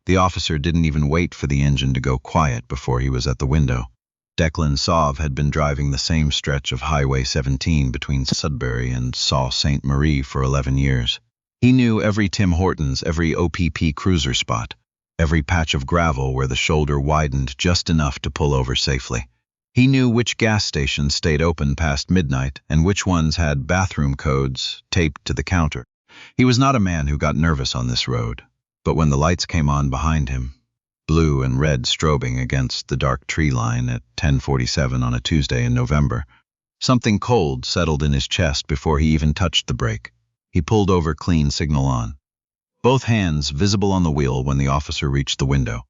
The officer didn't even wait for the engine to go quiet before he was at the window. Declan Sauve had been driving the same stretch of Highway 17 between Sudbury and Sault Ste. Marie for 11 years. He knew every Tim Hortons, every OPP cruiser spot, every patch of gravel where the shoulder widened just enough to pull over safely. He knew which gas stations stayed open past midnight and which ones had bathroom codes taped to the counter. He was not a man who got nervous on this road, but when the lights came on behind him, blue and red strobing against the dark tree line at 10:47 on a Tuesday in November, something cold settled in his chest before he even touched the brake. He pulled over, clean signal on. Both hands visible on the wheel when the officer reached the window.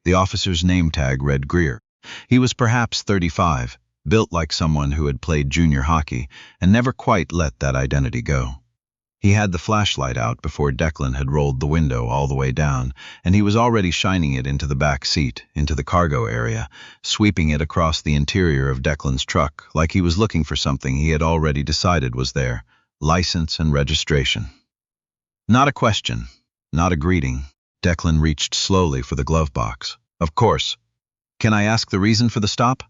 The officer's name tag read Greer. He was perhaps 35, built like someone who had played junior hockey and never quite let that identity go. He had the flashlight out before Declan had rolled the window all the way down, and he was already shining it into the back seat, into the cargo area, sweeping it across the interior of Declan's truck like he was looking for something he had already decided was there: license and registration. Not a question, not a greeting. Declan reached slowly for the glove box. Of course. Can I ask the reason for the stop?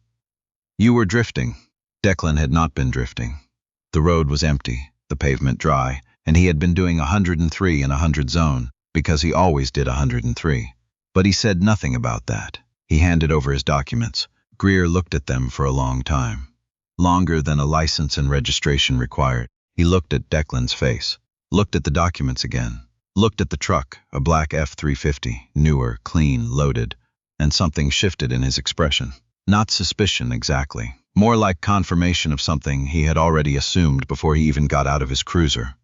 You were drifting. Declan had not been drifting. The road was empty, the pavement dry, and he had been doing 103 in a 100 zone, because he always did 103. But he said nothing about that. He handed over his documents. Greer looked at them for a long time. Longer than a license and registration required. He looked at Declan's face, looked at the documents again, looked at the truck, a black F-350, newer, clean, loaded, and something shifted in his expression. Not suspicion exactly, more like confirmation of something he had already assumed before he even got out of his cruiser.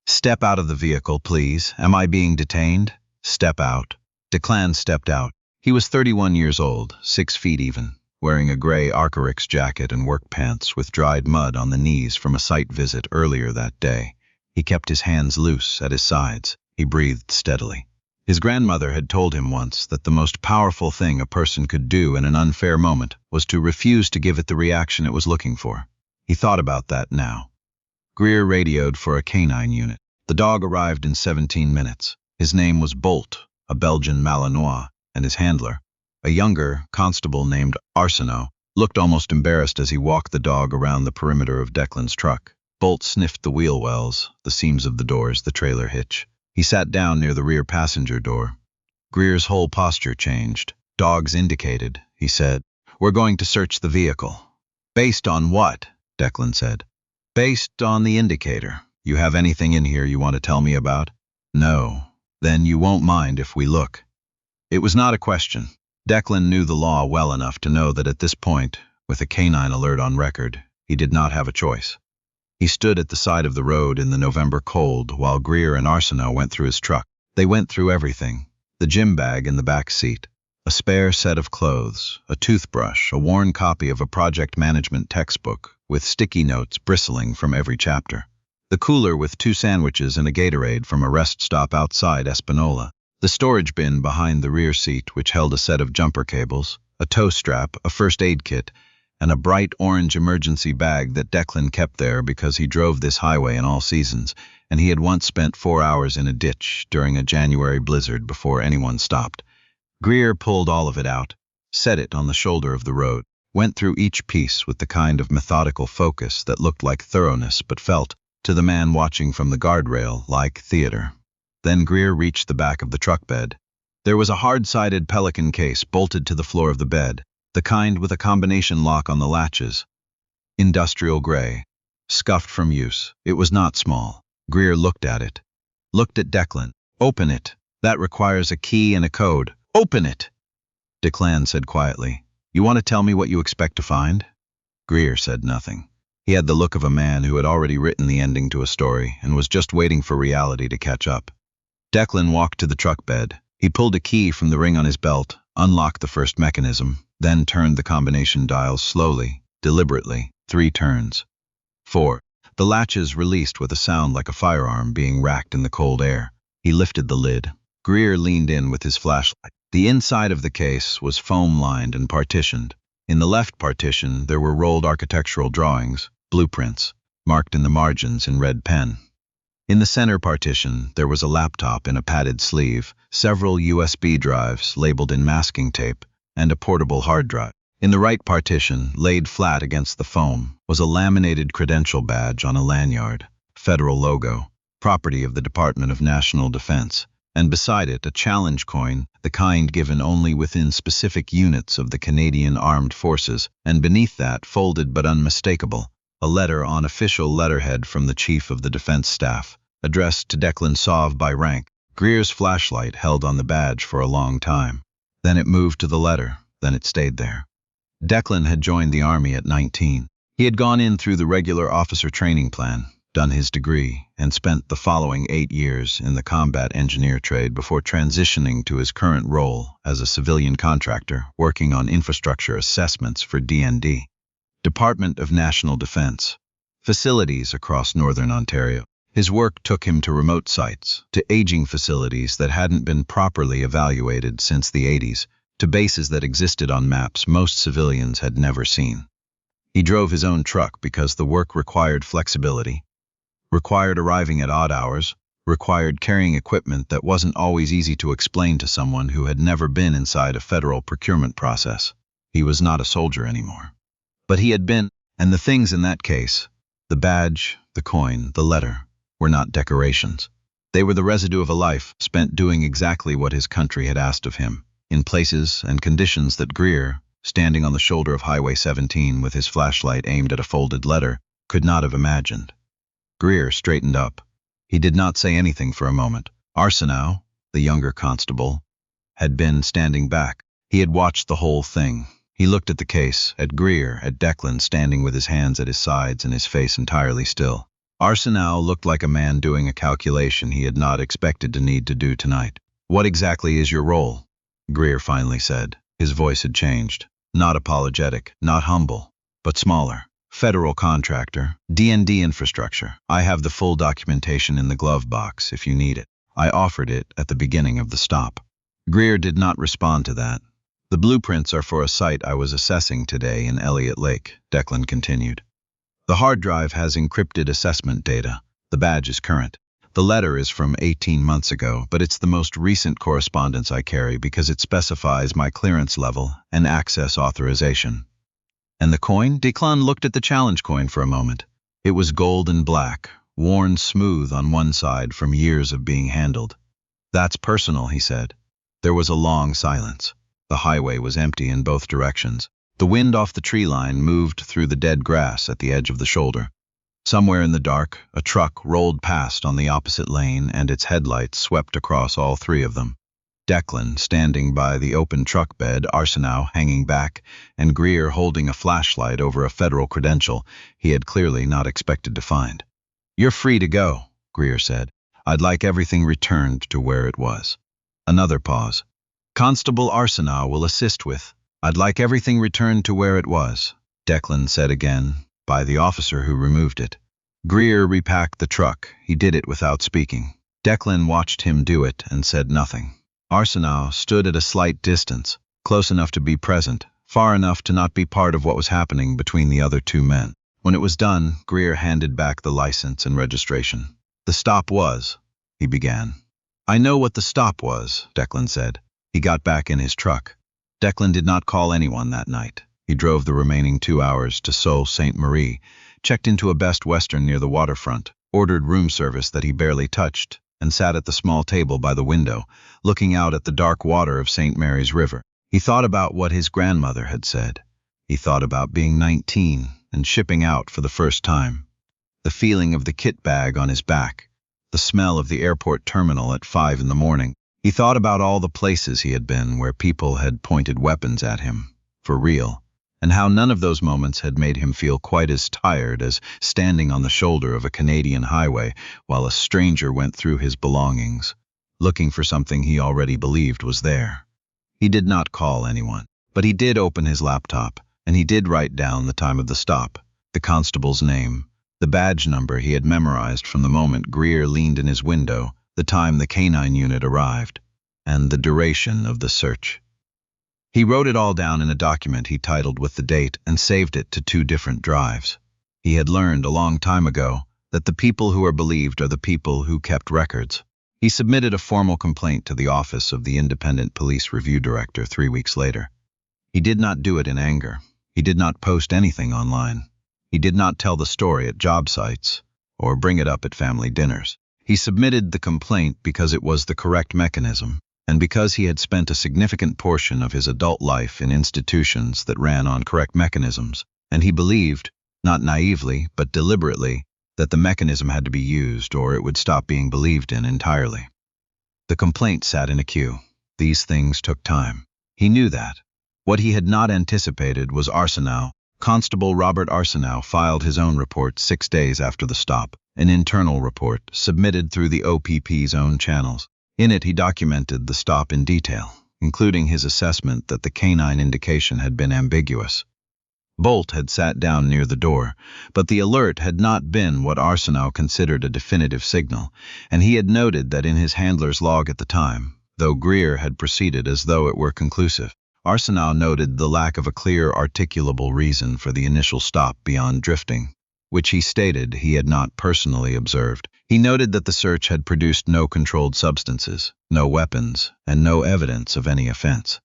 Step out of the vehicle, please. Am I being detained? Step out. Declan stepped out. He was 31 years old, 6 feet even, wearing a gray Arc'teryx jacket and work pants with dried mud on the knees from a site visit earlier that day. He kept his hands loose at his sides. He breathed steadily. His grandmother had told him once that the most powerful thing a person could do in an unfair moment was to refuse to give it the reaction it was looking for. He thought about that now. Greer radioed for a canine unit. The dog arrived in 17 minutes. His name was Bolt, a Belgian Malinois, and his handler, a younger constable named Arsenault, looked almost embarrassed as he walked the dog around the perimeter of Declan's truck. Bolt sniffed the wheel wells, the seams of the doors, the trailer hitch. He sat down near the rear passenger door. Greer's whole posture changed. Dogs indicated, he said. We're going to search the vehicle. Based on what? Declan said. Based on the indicator. You have anything in here you want to tell me about? No. Then you won't mind if we look. It was not a question. Declan knew the law well enough to know that at this point, with a canine alert on record, he did not have a choice. He stood at the side of the road in the November cold while Greer and Arsenault went through his truck. They went through everything. The gym bag in the back seat, a spare set of clothes, a toothbrush, a worn copy of a project management textbook with sticky notes bristling from every chapter, the cooler with 2 sandwiches and a Gatorade from a rest stop outside Espanola, the storage bin behind the rear seat which held a set of jumper cables, a tow strap, a first aid kit, and a bright orange emergency bag that Declan kept there because he drove this highway in all seasons, and he had once spent 4 hours in a ditch during a January blizzard before anyone stopped. Greer pulled all of it out, set it on the shoulder of the road, went through each piece with the kind of methodical focus that looked like thoroughness but felt, to the man watching from the guardrail, like theater. Then Greer reached the back of the truck bed. There was a hard-sided Pelican case bolted to the floor of the bed, the kind with a combination lock on the latches. Industrial gray, scuffed from use. It was not small. Greer looked at it. Looked at Declan. Open it. That requires a key and a code. Open it! Declan said quietly. You want to tell me what you expect to find? Greer said nothing. He had the look of a man who had already written the ending to a story and was just waiting for reality to catch up. Declan walked to the truck bed. He pulled a key from the ring on his belt, unlocked the first mechanism, then turned the combination dials slowly, deliberately, 3 turns. 4. The latches released with a sound like a firearm being racked in the cold air. He lifted the lid. Greer leaned in with his flashlight. The inside of the case was foam-lined and partitioned. In the left partition, there were rolled architectural drawings, blueprints, marked in the margins in red pen. In the center partition, there was a laptop in a padded sleeve, several USB drives labeled in masking tape, and a portable hard drive. In the right partition, laid flat against the foam, was a laminated credential badge on a lanyard, federal logo, property of the Department of National Defense, and beside it a challenge coin, the kind given only within specific units of the Canadian Armed Forces, and beneath that, folded but unmistakable, a letter on official letterhead from the Chief of the Defense Staff, addressed to Declan Sauve by rank. Greer's flashlight held on the badge for a long time. Then it moved to the letter, then it stayed there. Declan had joined the Army at 19. He had gone in through the regular officer training plan, done his degree, and spent the following 8 years in the combat engineer trade before transitioning to his current role as a civilian contractor working on infrastructure assessments for DND, Department of National Defense, facilities across northern Ontario. His work took him to remote sites, to aging facilities that hadn't been properly evaluated since the 80s, to bases that existed on maps most civilians had never seen. He drove his own truck because the work required flexibility, required arriving at odd hours, required carrying equipment that wasn't always easy to explain to someone who had never been inside a federal procurement process. He was not a soldier anymore. But he had been, and the things in that case, the badge, the coin, the letter, were not decorations. They were the residue of a life spent doing exactly what his country had asked of him, in places and conditions that Greer, standing on the shoulder of Highway 17 with his flashlight aimed at a folded letter, could not have imagined. Greer straightened up. He did not say anything for a moment. Arsenault, the younger constable, had been standing back. He had watched the whole thing. He looked at the case, at Greer, at Declan standing with his hands at his sides and his face entirely still. Arsenault looked like a man doing a calculation he had not expected to need to do tonight. "What exactly is your role?" Greer finally said. His voice had changed. Not apologetic, not humble, but smaller. "Federal contractor, DND infrastructure. I have the full documentation in the glove box if you need it. I offered it at the beginning of the stop." Greer did not respond to that. "The blueprints are for a site I was assessing today in Elliott Lake," Declan continued. "The hard drive has encrypted assessment data. The badge is current. The letter is from 18 months ago, but it's the most recent correspondence I carry because it specifies my clearance level and access authorization." "And the coin?" Declan looked at the challenge coin for a moment. It was gold and black, worn smooth on one side from years of being handled. "That's personal," he said. There was a long silence. The highway was empty in both directions. The wind off the tree line moved through the dead grass at the edge of the shoulder. Somewhere in the dark, a truck rolled past on the opposite lane and its headlights swept across all three of them. Declan standing by the open truck bed, Arsenault hanging back, and Greer holding a flashlight over a federal credential he had clearly not expected to find. "You're free to go," Greer said. "I'd like everything returned to where it was." Another pause. "Constable Arsenault will assist with." "I'd like everything returned to where it was," Declan said again, by the officer who removed it. Greer repacked the truck. He did it without speaking. Declan watched him do it and said nothing. Arsenault stood at a slight distance, close enough to be present, far enough to not be part of what was happening between the other two men. When it was done, Greer handed back the license and registration. "The stop was," he began. "I know what the stop was," Declan said. He got back in his truck. Declan did not call anyone that night. He drove the remaining 2 hours to Sault Ste. Marie, checked into a Best Western near the waterfront, ordered room service that he barely touched, and sat at the small table by the window, looking out at the dark water of St. Mary's River. He thought about what his grandmother had said. He thought about being 19 and shipping out for the first time. The feeling of the kit bag on his back, the smell of the airport terminal at 5 in the morning. He thought about all the places he had been where people had pointed weapons at him, for real, and how none of those moments had made him feel quite as tired as standing on the shoulder of a Canadian highway while a stranger went through his belongings, looking for something he already believed was there. He did not call anyone, but he did open his laptop, and he did write down the time of the stop, the constable's name, the badge number he had memorized from the moment Greer leaned in his window, the time the canine unit arrived, and the duration of the search. He wrote it all down in a document he titled with the date and saved it to 2 different drives. He had learned a long time ago that the people who are believed are the people who kept records. He submitted a formal complaint to the office of the Independent Police Review Director 3 weeks later. He did not do it in anger. He did not post anything online. He did not tell the story at job sites or bring it up at family dinners. He submitted the complaint because it was the correct mechanism, and because he had spent a significant portion of his adult life in institutions that ran on correct mechanisms, and he believed, not naively but deliberately, that the mechanism had to be used or it would stop being believed in entirely. The complaint sat in a queue. These things took time. He knew that. What he had not anticipated was Arsenault. Constable Robert Arsenault filed his own report 6 days after the stop, an internal report submitted through the OPP's own channels. In it, he documented the stop in detail, including his assessment that the canine indication had been ambiguous. Bolt had sat down near the door, but the alert had not been what Arsenault considered a definitive signal, and he had noted that in his handler's log at the time, though Greer had proceeded as though it were conclusive, Arsenault noted the lack of a clear, articulable reason for the initial stop beyond drifting, which he stated he had not personally observed. He noted that the search had produced no controlled substances, no weapons, and no evidence of any offense.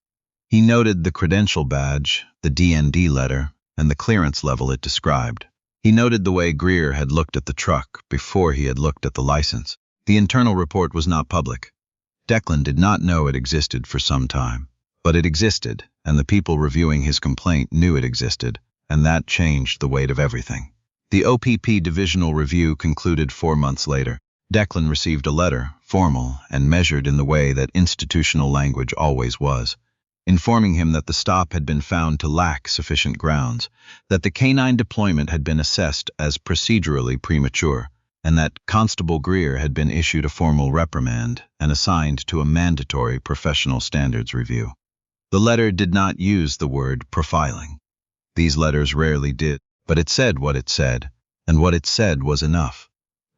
He noted the credential badge, the DND letter, and the clearance level it described. He noted the way Greer had looked at the truck before he had looked at the license. The internal report was not public. Declan did not know it existed for some time, but it existed, and the people reviewing his complaint knew it existed, and that changed the weight of everything. The OPP divisional review concluded 4 months later. Declan received a letter, formal and measured in the way that institutional language always was, informing him that the stop had been found to lack sufficient grounds, that the canine deployment had been assessed as procedurally premature, and that Constable Greer had been issued a formal reprimand and assigned to a mandatory professional standards review. The letter did not use the word profiling. These letters rarely did, but it said what it said, and what it said was enough.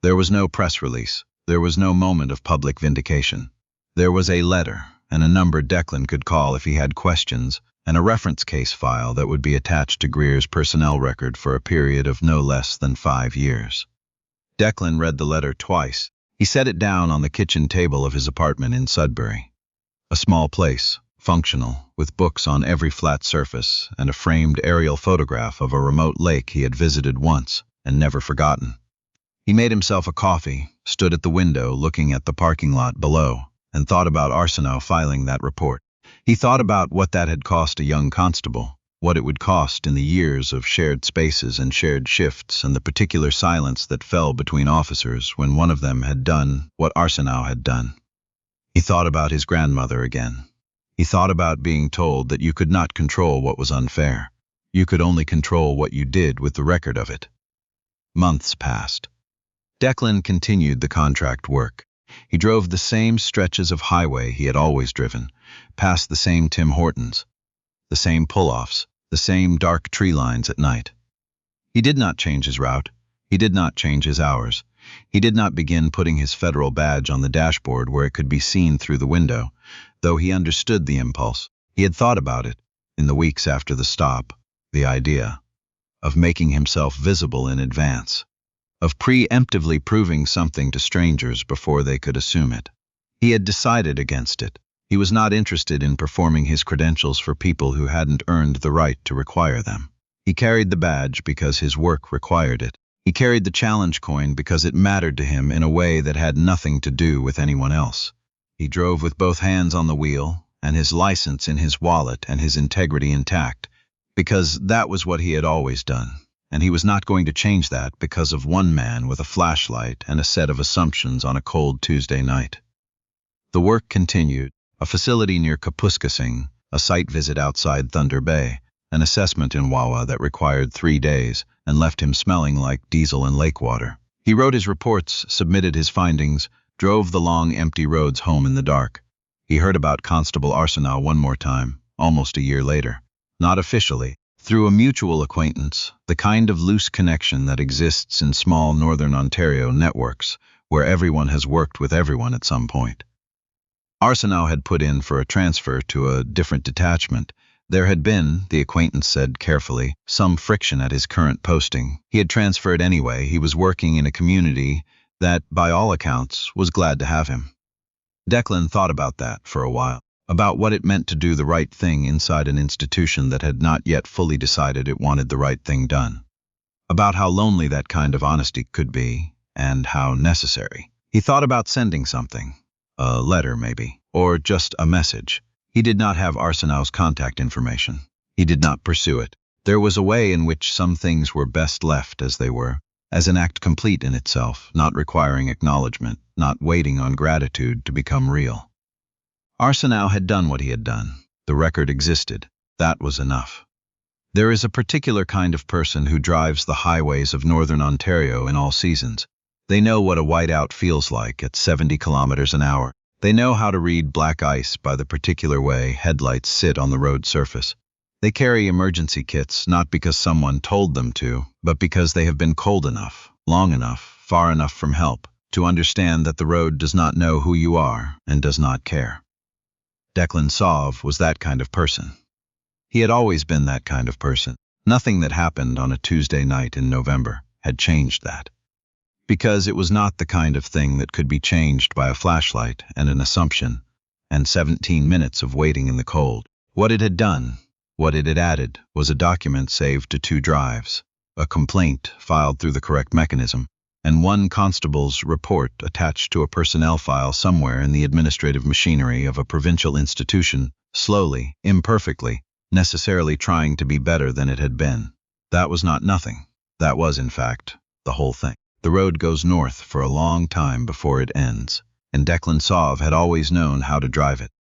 There was no press release. There was no moment of public vindication. There was a letter, and a number Declan could call if he had questions, and a reference case file that would be attached to Greer's personnel record for a period of no less than 5 years. Declan read the letter twice. He set it down on the kitchen table of his apartment in Sudbury. A small place, functional, with books on every flat surface and a framed aerial photograph of a remote lake he had visited once and never forgotten. He made himself a coffee, stood at the window looking at the parking lot below, and thought about Arsenault filing that report. He thought about what that had cost a young constable, what it would cost in the years of shared spaces and shared shifts and the particular silence that fell between officers when one of them had done what Arsenault had done. He thought about his grandmother again. He thought about being told that you could not control what was unfair. You could only control what you did with the record of it. Months passed. Declan continued the contract work. He drove the same stretches of highway he had always driven, past the same Tim Hortons, the same pull-offs, the same dark tree lines at night. He did not change his route. He did not change his hours. He did not begin putting his federal badge on the dashboard where it could be seen through the window, though he understood the impulse. He had thought about it, in the weeks after the stop, the idea of making himself visible in advance, of preemptively proving something to strangers before they could assume it. He had decided against it. He was not interested in performing his credentials for people who hadn't earned the right to require them. He carried the badge because his work required it. He carried the challenge coin because it mattered to him in a way that had nothing to do with anyone else. He drove with both hands on the wheel, and his license in his wallet and his integrity intact, because that was what he had always done, and he was not going to change that because of one man with a flashlight and a set of assumptions on a cold Tuesday night. The work continued, a facility near Kapuskasing, a site visit outside Thunder Bay, an assessment in Wawa that required 3 days and left him smelling like diesel and lake water. He wrote his reports, submitted his findings, drove the long, empty roads home in the dark. He heard about Constable Arsenault one more time, almost a year later. Not officially, through a mutual acquaintance, the kind of loose connection that exists in small northern Ontario networks, where everyone has worked with everyone at some point. Arsenault had put in for a transfer to a different detachment, There had been, the acquaintance said carefully, some friction at his current posting. He had transferred anyway. He was working in a community that, by all accounts, was glad to have him. Declan thought about that for a while, about what it meant to do the right thing inside an institution that had not yet fully decided it wanted the right thing done, about how lonely that kind of honesty could be, and how necessary. He thought about sending something, a letter maybe, or just a message. He did not have Arsenault's contact information. He did not pursue it. There was a way in which some things were best left as they were, as an act complete in itself, not requiring acknowledgement, not waiting on gratitude to become real. Arsenault had done what he had done. The record existed. That was enough. There is a particular kind of person who drives the highways of northern Ontario in all seasons. They know what a whiteout feels like at 70 kilometers an hour. They know how to read black ice by the particular way headlights sit on the road surface. They carry emergency kits not because someone told them to, but because they have been cold enough, long enough, far enough from help, to understand that the road does not know who you are and does not care. Declan Sauve was that kind of person. He had always been that kind of person. Nothing that happened on a Tuesday night in November had changed that. Because it was not the kind of thing that could be changed by a flashlight and an assumption, and 17 minutes of waiting in the cold. What it had done, what it had added, was a document saved to 2 drives, a complaint filed through the correct mechanism, and 1 constable's report attached to a personnel file somewhere in the administrative machinery of a provincial institution, slowly, imperfectly, necessarily trying to be better than it had been. That was not nothing. That was, in fact, the whole thing. The road goes north for a long time before it ends, and Declan Sauve had always known how to drive it.